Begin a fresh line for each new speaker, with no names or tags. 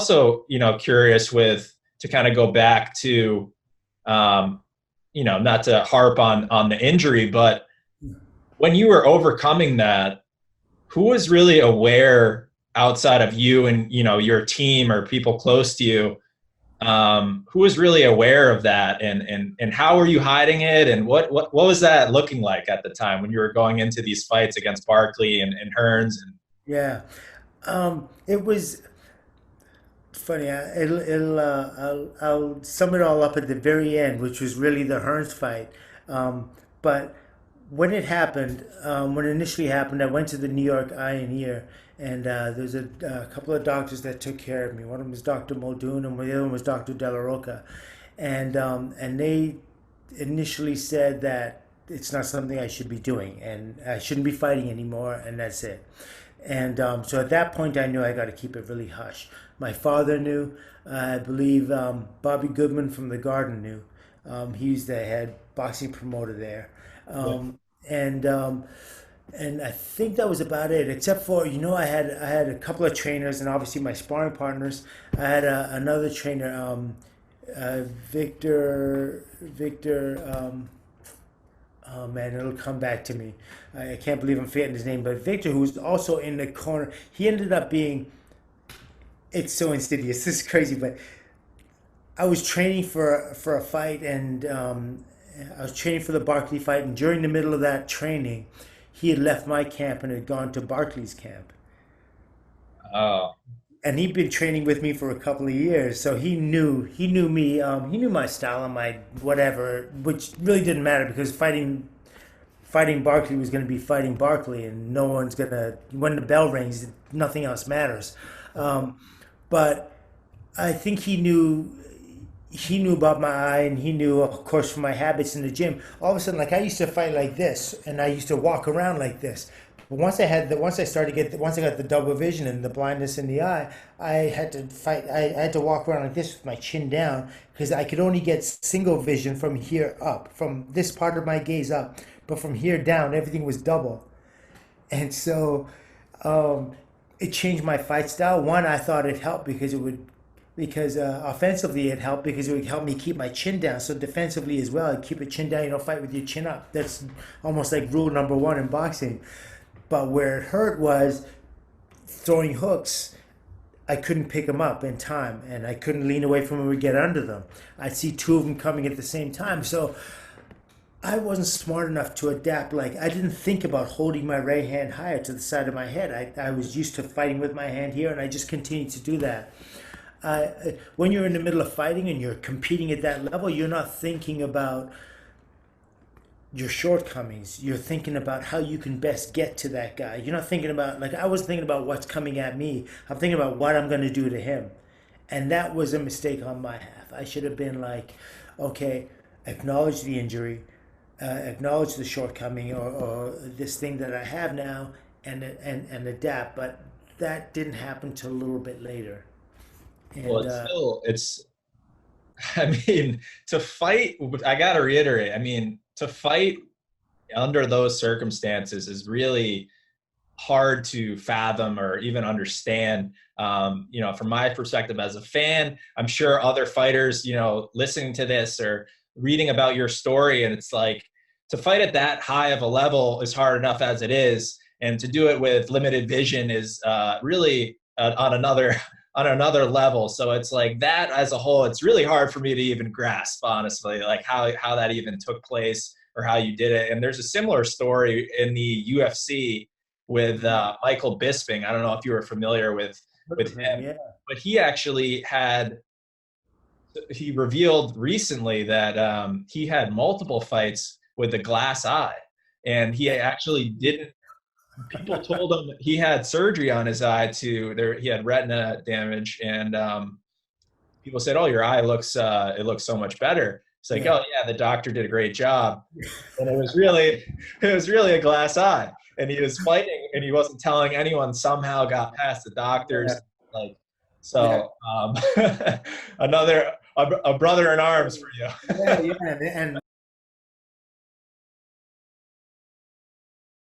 also, curious to kind of go back to, not to harp on the injury, but when you were overcoming that, who was really aware outside of you and, your team or people close to you, who was really aware of that, and how were you hiding it, and what was that looking like at the time when you were going into these fights against Barkley and Hearns and
Yeah. It was funny. I'll sum it all up at the very end, which was really the Hearns fight. But when it happened, when it initially happened, I went to the New York Eye and Ear, and there's a couple of doctors that took care of me. One of them was Dr. Muldoon, and the other one was Dr. De La Roca, and they initially said that it's not something I should be doing, and I shouldn't be fighting anymore, and that's it. And so at that point, I knew I got to keep it really hush. My father knew. I believe Bobby Goodman from the Garden knew. He's the head boxing promoter there.
yeah.
And and I think that was about it. Except for I had a couple of trainers, and obviously my sparring partners. I had another trainer, Victor. Oh man, it'll come back to me. I can't believe I'm forgetting his name, but Victor, who was also in the corner, he ended up being. It's so insidious. This is crazy, but I was training for a fight, and I was training for the Barkley fight, and during the middle of that training, he had left my camp and had gone to Barkley's camp,
Oh,
and he'd been training with me for a couple of years, so he knew me, he knew my style and my whatever, which really didn't matter because fighting Barkley was going to be fighting Barkley, and no one's gonna when the bell rings, nothing else matters. Um, but I think he knew about my eye, and he knew, of course, from my habits in the gym. All of a sudden, like I used to fight like this, and I used to walk around like this. But once I got the double vision and the blindness in the eye, I had to fight. I had to walk around like this with my chin down because I could only get single vision from here up, from this part of my gaze up, but from here down, everything was double. And so it changed my fight style. One, I thought it helped because offensively it helped because it would help me keep my chin down. So defensively as well, keep your chin down. You don't fight with your chin up. That's almost like rule number one in boxing. But where it hurt was throwing hooks. I couldn't pick them up in time, and I couldn't lean away from them or get under them. I'd see two of them coming at the same time. So I wasn't smart enough to adapt. Like, I didn't think about holding my right hand higher to the side of my head. I was used to fighting with my hand here, and I just continued to do that. When you're in the middle of fighting and you're competing at that level, you're not thinking about your shortcomings. You're thinking about how you can best get to that guy. You're not thinking about, like, I was thinking about what's coming at me. I'm thinking about what I'm going to do to him. And that was a mistake on my half. I should have been like, okay, acknowledge the injury, acknowledge the shortcoming, or this thing that I have now, and adapt. But that didn't happen till a little bit later.
well,
And
it's I mean, to fight, I got to reiterate, I mean, to fight under those circumstances is really hard to fathom or even understand. From my perspective as a fan, I'm sure other fighters, listening to this or reading about your story, and it's like to fight at that high of a level is hard enough as it is, and to do it with limited vision is really on another on another level. So it's like that as a whole, it's really hard for me to even grasp, honestly, like how that even took place or how you did it. And there's a similar story in the UFC with Michael Bisping. I don't know if you were familiar with him,
yeah,
but he revealed recently that he had multiple fights with a glass eye, and he actually didn't. People told him he had surgery on his eye to there. He had retina damage, and people said, "Oh, your eye looks it looks so much better." It's like,
yeah,
"Oh yeah, the doctor did a great job," and it was really a glass eye, and he was fighting, and he wasn't telling anyone. Somehow got past the doctors,
yeah,
like
yeah.
so. Another a brother in arms for you.
Yeah, yeah,